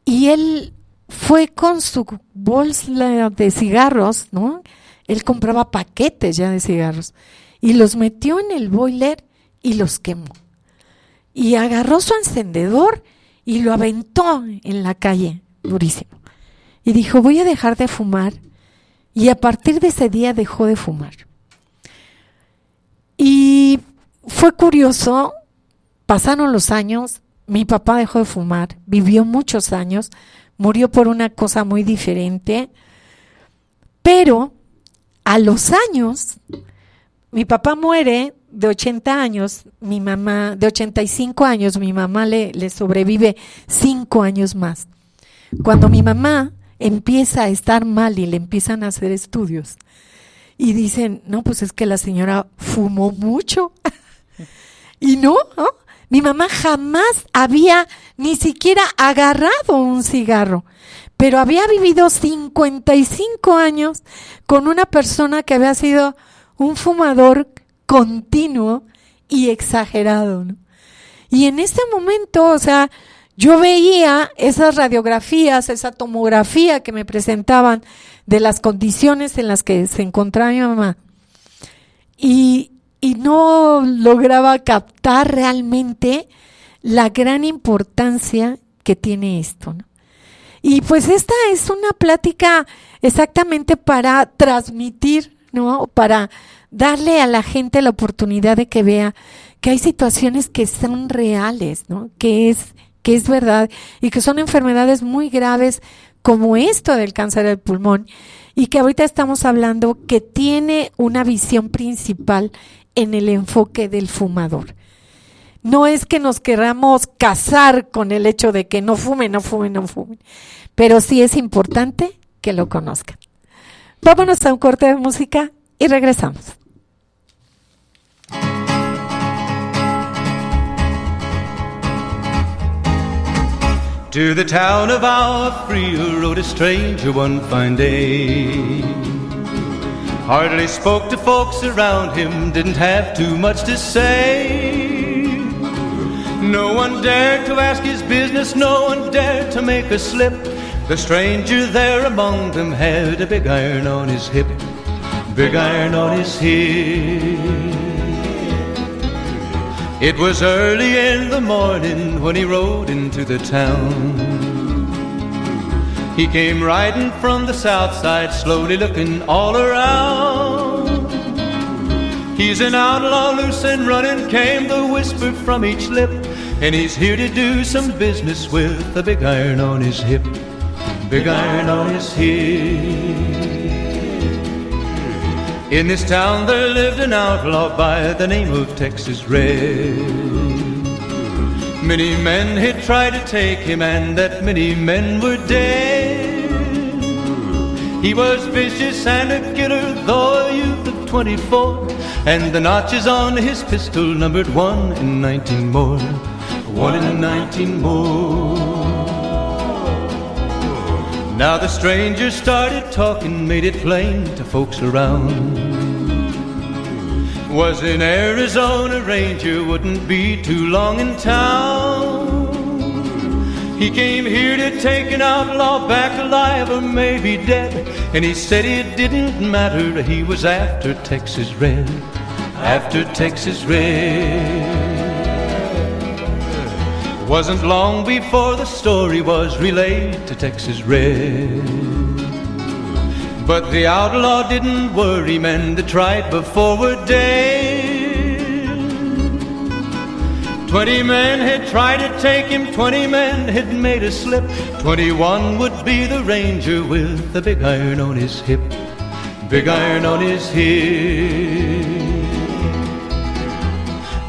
Y él fue con su bolsa de cigarros, ¿no? Él compraba paquetes ya de cigarros y los metió en el boiler y los quemó. Y agarró su encendedor y lo aventó en la calle, durísimo. Y dijo, voy a dejar de fumar. Y a partir de ese día dejó de fumar. Y fue curioso, pasaron los años, mi papá dejó de fumar, vivió muchos años, murió por una cosa muy diferente, pero a los años, mi papá muere de 80 años, mi mamá de 85 años, mi mamá le sobrevive 5 años más. Cuando mi mamá empieza a estar mal y le empiezan a hacer estudios y dicen, no, pues es que la señora fumó mucho. Y no, Mi mamá jamás había ni siquiera agarrado un cigarro, pero había vivido 55 años con una persona que había sido un fumador continuo y exagerado, ¿no? Y en este momento, o sea, yo veía esas radiografías, esa tomografía que me presentaban de las condiciones en las que se encontraba mi mamá y no lograba captar realmente la gran importancia que tiene esto, ¿no? Y pues esta es una plática exactamente para transmitir, ¿no? Para darle a la gente la oportunidad de que vea que hay situaciones que son reales, ¿no? Que es verdad y que son enfermedades muy graves como esto del cáncer del pulmón y que ahorita estamos hablando que tiene una visión principal en el enfoque del fumador. No es que nos queramos casar con el hecho de que no fumen, pero sí es importante que lo conozcan. Vámonos a un corte de música y regresamos. To the town of Alfrea rode a stranger one fine day. Hardly spoke to folks around him, didn't have too much to say. No one dared to ask his business, no one dared to make a slip. The stranger there among them had a big iron on his hip, big iron on his hip. It was early in the morning when he rode into the town. He came riding from the south side, slowly looking all around. He's an outlaw, loose and running, came the whisper from each lip, and he's here to do some business with a big iron on his hip, big iron on his hip. In this town there lived an outlaw by the name of Texas Red. Many men had tried to take him, and that many men were dead. He was vicious and a killer, though a youth of 24, and the notches on his pistol numbered 1 in 19 more, 1 in 19 more. Now the stranger started talking, made it plain to folks around. Was an Arizona Ranger, wouldn't be too long in town. He came here to take an outlaw back alive or maybe dead, and he said it didn't matter, he was after Texas Red, after Texas Red. Wasn't long before the story was relayed to Texas Red. But the outlaw didn't worry, men that tried before were dead. 20 men had tried to take him, 20 men had made a slip. 21 would be the ranger with the big iron on his hip, big iron on his hip.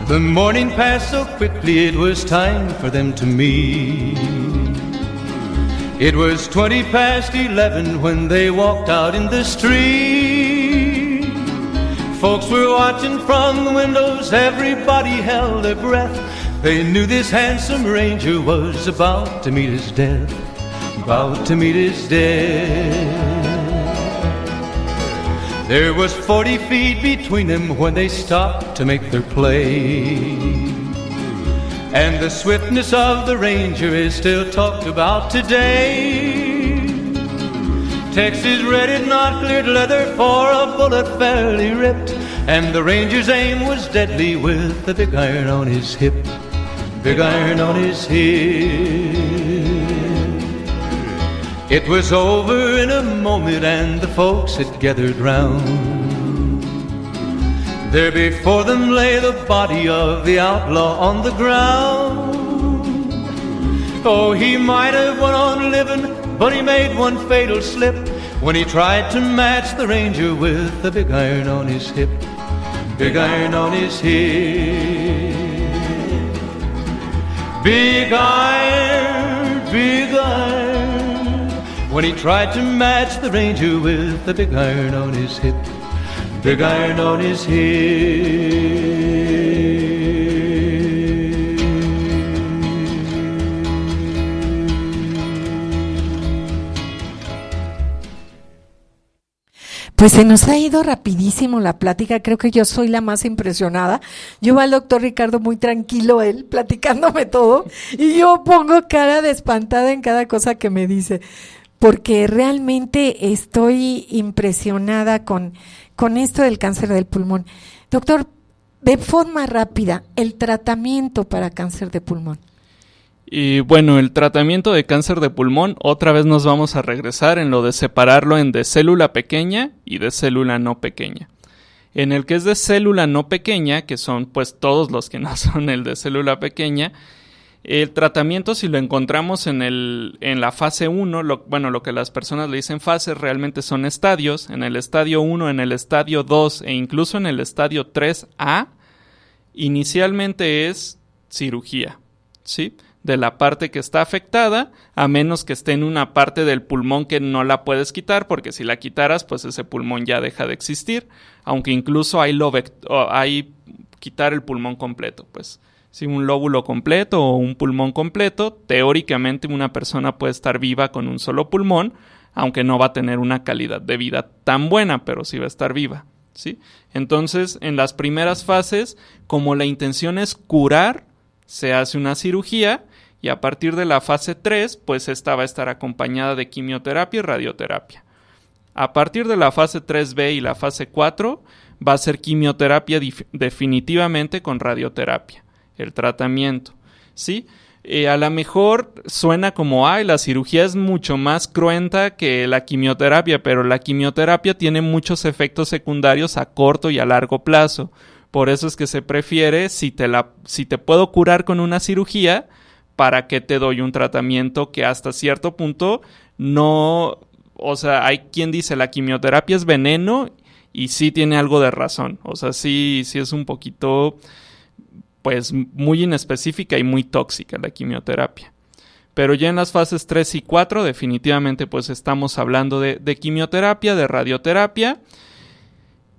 The morning passed so quickly, it was time for them to meet. It was 20 past 11 when they walked out in the street. Folks were watching from the windows, everybody held their breath. They knew this handsome ranger was about to meet his death, about to meet his death. There was 40 feet between them when they stopped to make their play. And the swiftness of the ranger is still talked about today. Texas Red had not cleared leather for a bullet fairly ripped, and the ranger's aim was deadly with the big iron on his hip, big iron on his hip. It was over in a moment and the folks had gathered round. There before them lay the body of the outlaw on the ground. Oh, he might have went on living, but he made one fatal slip when he tried to match the ranger with the big iron on his hip, big iron on his hip. Big iron, big iron. When he tried to match the ranger with the big iron on his hip, big iron on his hip. Pues se nos ha ido rapidísimo la plática, creo que yo soy la más impresionada. Yo veo al doctor Ricardo muy tranquilo, él platicándome todo, y yo pongo cara de espantada en cada cosa que me dice, porque realmente estoy impresionada con esto del cáncer del pulmón. Doctor, de forma rápida, el tratamiento para cáncer de pulmón. Y bueno, el tratamiento de cáncer de pulmón, otra vez nos vamos a regresar en lo de separarlo en de célula pequeña y de célula no pequeña. En el que es de célula no pequeña, que son pues todos los que no son el de célula pequeña, el tratamiento, si lo encontramos en la fase 1, lo que las personas le dicen fases, realmente son estadios. En el estadio 1, en el estadio 2 e incluso en el estadio 3A, inicialmente es cirugía, ¿sí? De la parte que está afectada, a menos que esté en una parte del pulmón que no la puedes quitar, porque si la quitaras, pues ese pulmón ya deja de existir, aunque incluso hay quitar el pulmón completo, pues si un lóbulo completo o un pulmón completo, teóricamente una persona puede estar viva con un solo pulmón, aunque no va a tener una calidad de vida tan buena, pero sí va a estar viva, ¿sí? Entonces, en las primeras fases, como la intención es curar, se hace una cirugía y a partir de la fase 3, pues esta va a estar acompañada de quimioterapia y radioterapia. A partir de la fase 3B y la fase 4, va a ser quimioterapia definitivamente con radioterapia, el tratamiento, ¿sí? A lo mejor suena como, la cirugía es mucho más cruenta que la quimioterapia, pero la quimioterapia tiene muchos efectos secundarios a corto y a largo plazo. Por eso es que se prefiere, si te puedo curar con una cirugía, ¿para qué te doy un tratamiento que hasta cierto punto no... O sea, hay quien dice la quimioterapia es veneno y sí tiene algo de razón. O sea, sí es un poquito, pues, muy inespecífica y muy tóxica la quimioterapia. Pero ya en las fases 3 y 4 definitivamente pues estamos hablando de quimioterapia, de radioterapia.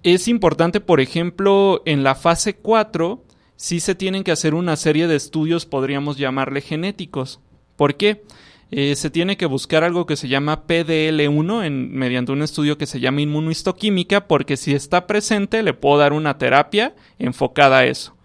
Es importante, por ejemplo, en la fase 4, sí se tienen que hacer una serie de estudios, podríamos llamarle genéticos. ¿Por qué? Se tiene que buscar algo que se llama PDL1 mediante un estudio que se llama inmunohistoquímica, porque si está presente le puedo dar una terapia enfocada a eso.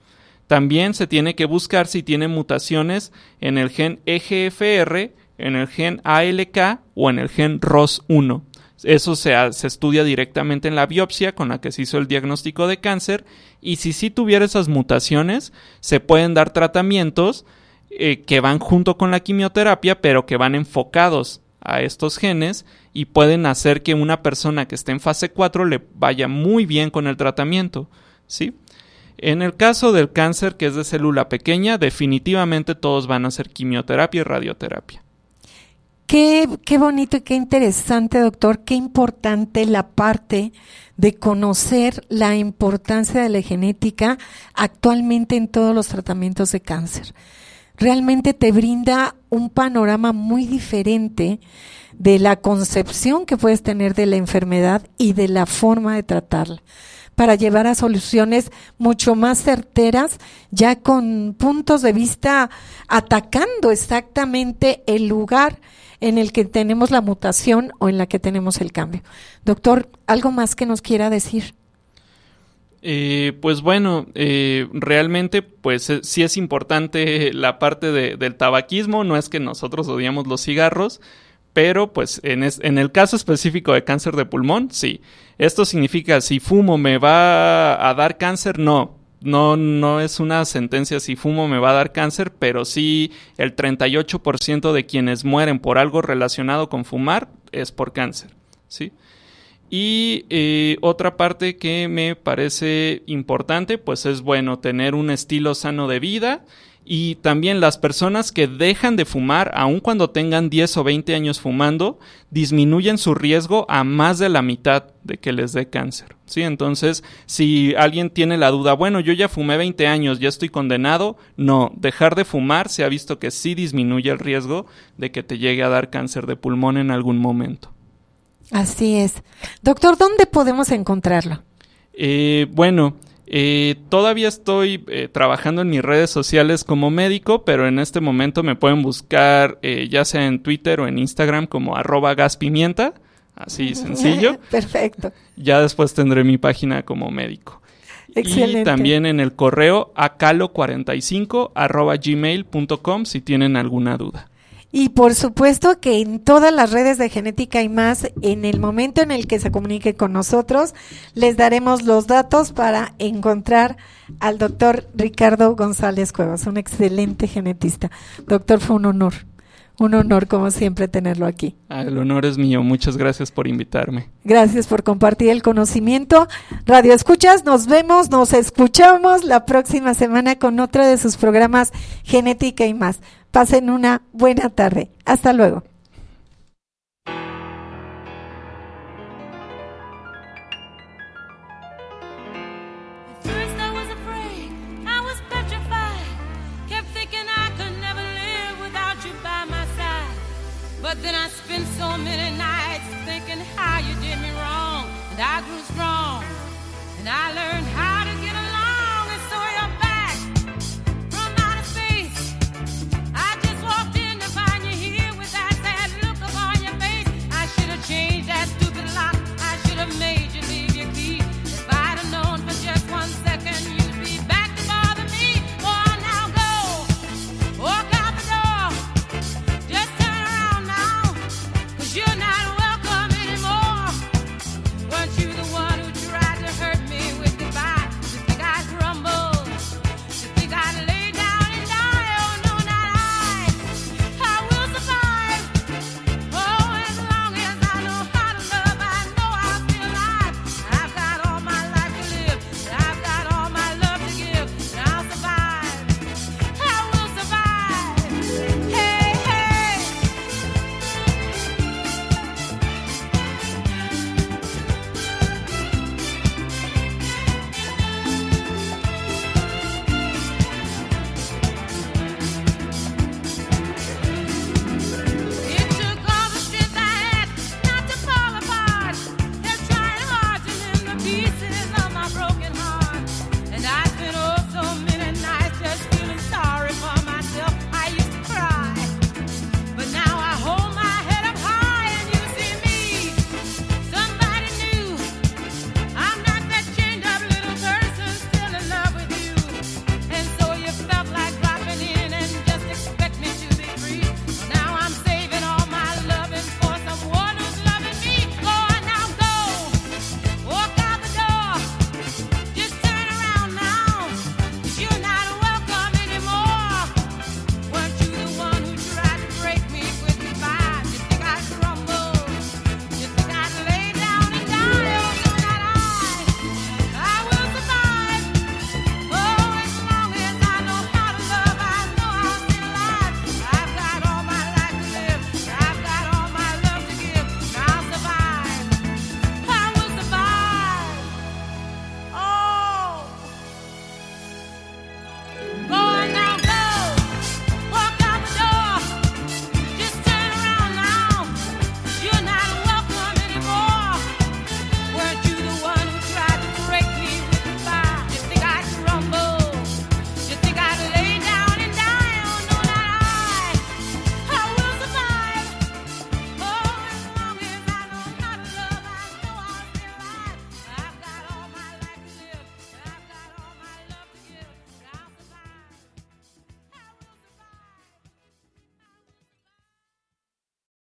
También se tiene que buscar si tiene mutaciones en el gen EGFR, en el gen ALK o en el gen ROS1. Eso se estudia directamente en la biopsia con la que se hizo el diagnóstico de cáncer, y si sí tuviera esas mutaciones, se pueden dar tratamientos que van junto con la quimioterapia, pero que van enfocados a estos genes y pueden hacer que una persona que esté en fase 4 le vaya muy bien con el tratamiento, ¿sí? En el caso del cáncer que es de célula pequeña, definitivamente todos van a hacer quimioterapia y radioterapia. Qué bonito y qué interesante, doctor, qué importante la parte de conocer la importancia de la genética actualmente en todos los tratamientos de cáncer. Realmente te brinda un panorama muy diferente de la concepción que puedes tener de la enfermedad y de la forma de tratarla, para llevar a soluciones mucho más certeras, ya con puntos de vista atacando exactamente el lugar en el que tenemos la mutación o en la que tenemos el cambio. Doctor, ¿algo más que nos quiera decir? Pues bueno, realmente pues sí es importante la parte del tabaquismo. No es que nosotros odiamos los cigarros, pero pues en el caso específico de cáncer de pulmón, sí. Esto significa, si fumo me va a dar cáncer, no es una sentencia si fumo me va a dar cáncer, pero sí el 38% de quienes mueren por algo relacionado con fumar es por cáncer, ¿sí? Y otra parte que me parece importante, pues es bueno tener un estilo sano de vida, y también las personas que dejan de fumar, aun cuando tengan 10 o 20 años fumando, disminuyen su riesgo a más de la mitad de que les dé cáncer, ¿sí? Entonces, si alguien tiene la duda, bueno, yo ya fumé 20 años, ya estoy condenado, no, dejar de fumar se ha visto que sí disminuye el riesgo de que te llegue a dar cáncer de pulmón en algún momento. Así es. Doctor, ¿dónde podemos encontrarlo? Todavía estoy trabajando en mis redes sociales como médico, pero en este momento me pueden buscar ya sea en Twitter o en Instagram como @gaspimienta. así sencillo. Perfecto. Ya después tendré mi página como médico. Excelente. Y también en el correo acalo45@gmail.com si tienen alguna duda. Y por supuesto que en todas las redes de Genética y Más, en el momento en el que se comunique con nosotros, les daremos los datos para encontrar al doctor Ricardo González Cuevas, un excelente genetista. Doctor, fue un honor como siempre tenerlo aquí. El honor es mío, muchas gracias por invitarme. Gracias por compartir el conocimiento. Radio Escuchas, nos vemos, nos escuchamos la próxima semana con otro de sus programas Genética y Más. Pasen una buena tarde. Hasta luego. At first I was afraid, I was petrified. Kept thinking I could never live without you by my side. But then I spent so many nights thinking how you did me wrong. And I grew strong, and I learned how